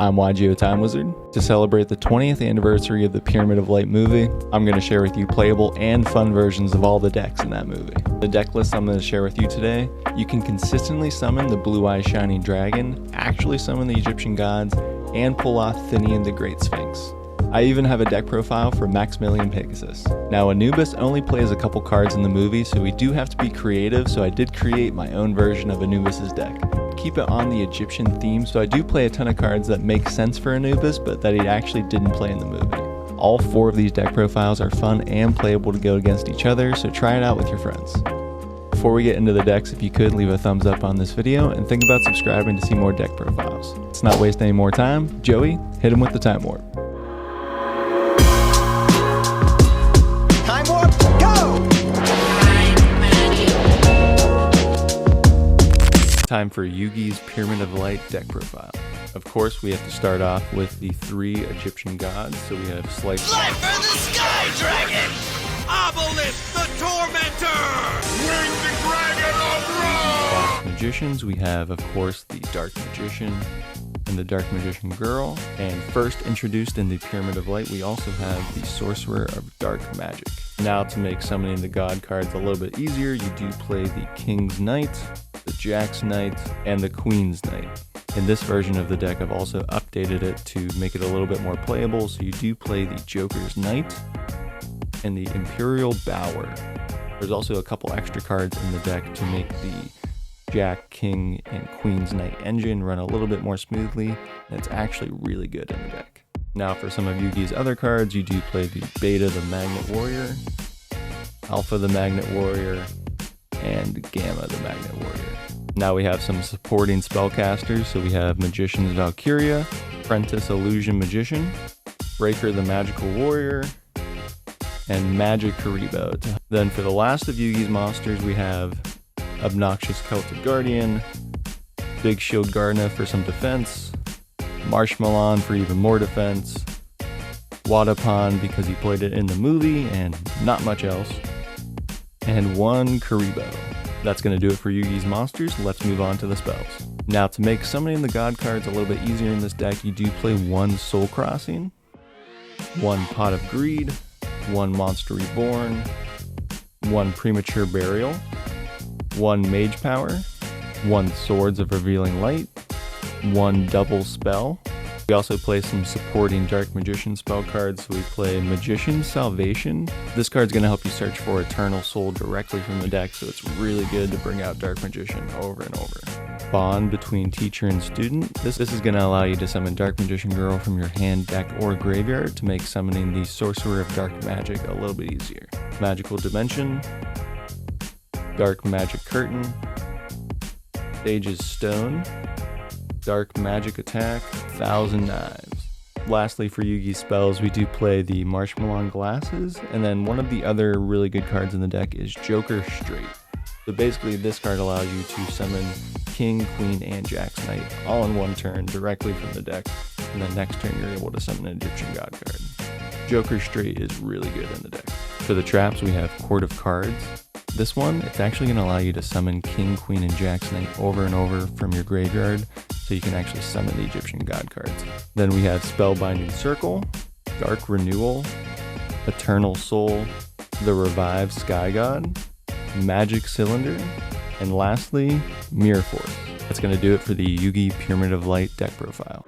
I'm Yugioh Time Wizard. To celebrate the 20th anniversary of the Pyramid of Light movie, I'm going to share with you playable and fun versions of all the decks in that movie. The deck list I'm going to share with you today, you can consistently summon the Blue Eye Shining Dragon, actually summon the Egyptian gods, and pull off Thinian the Great Sphinx. I even have a deck profile for Maximilian Pegasus. Now Anubis only plays a couple cards in the movie, so we do have to be creative, so I did create my own version of Anubis's deck. Keep it on the Egyptian theme, so I do play a ton of cards that make sense for Anubis, but that he actually didn't play in the movie. All 4 of these deck profiles are fun and playable to go against each other, so try it out with your friends. Before we get into the decks, if you could, leave a thumbs up on this video, and think about subscribing to see more deck profiles. Let's not waste any more time. Joey, hit him with the Time Warp. Time Warp, go! Time for Yugi's Pyramid of Light deck profile. Of course, we have to start off with the 3 Egyptian gods. So we have Slifer, the Sky Dragon! Obelisk, the Tormentor! Wing the Dragon of Ra! Magicians. We have, of course, the Dark Magician and the Dark Magician Girl. And first introduced in the Pyramid of Light, we also have the Sorcerer of Dark Magic. Now, to make summoning the god cards a little bit easier, you do play the King's Knight, the Jack's Knight, and the Queen's Knight. In this version of the deck, I've also updated it to make it a little bit more playable, so you do play the Joker's Knight and the Imperial Bower. There's also a couple extra cards in the deck to make the Jack, King, and Queen's Knight engine run a little bit more smoothly, and it's actually really good in the deck. Now for some of Yugi's other cards, you do play the Beta the Magnet Warrior, Alpha the Magnet Warrior, and Gamma the Magnet Warrior. Now we have some supporting spellcasters, so we have Magician's Valkyria, Apprentice Illusion Magician, Breaker the Magical Warrior, and Magic Karibo. Then for the last of Yugi's monsters, we have Obnoxious Celtic Guardian, Big Shield Gardna for some defense, Marshmallow for even more defense, Wadapan because he played it in the movie and not much else, and 1 Karibo. That's going to do it for Yugi's monsters. Let's move on to the spells. Now, to make summoning the god cards a little bit easier in this deck, you do play 1 Soul Crossing, 1 Pot of Greed, 1 Monster Reborn, 1 Premature Burial, 1 Mage Power, 1 Swords of Revealing Light, 1 Double Spell. We also play some supporting Dark Magician spell cards, so we play Magician's Salvation. This card's going to help you search for Eternal Soul directly from the deck, so it's really good to bring out Dark Magician over and over. Bond between teacher and student. This is going to allow you to summon Dark Magician Girl from your hand, deck, or graveyard to make summoning the Sorcerer of Dark Magic a little bit easier. Magical Dimension, Dark Magic Curtain, Sage's Stone, Dark Magic Attack, Thousand Knives. Lastly, for Yugi's spells, we do play the Marshmallow Glasses, and then one of the other really good cards in the deck is Joker Straight. So basically, this card allows you to summon King, Queen, and Jack's Knight all in one turn directly from the deck, and then next turn you're able to summon an Egyptian god card. Joker Straight is really good in the deck. For the traps, we have Court of Cards. This one, it's actually going to allow you to summon King, Queen, and Jack's Knight over and over from your graveyard, so you can actually summon the Egyptian god cards. Then we have Spellbinding Circle, Dark Renewal, Eternal Soul, the Revived Sky God, Magic Cylinder, and lastly, Mirror Force. That's going to do it for the Yugi Pyramid of Light deck profile.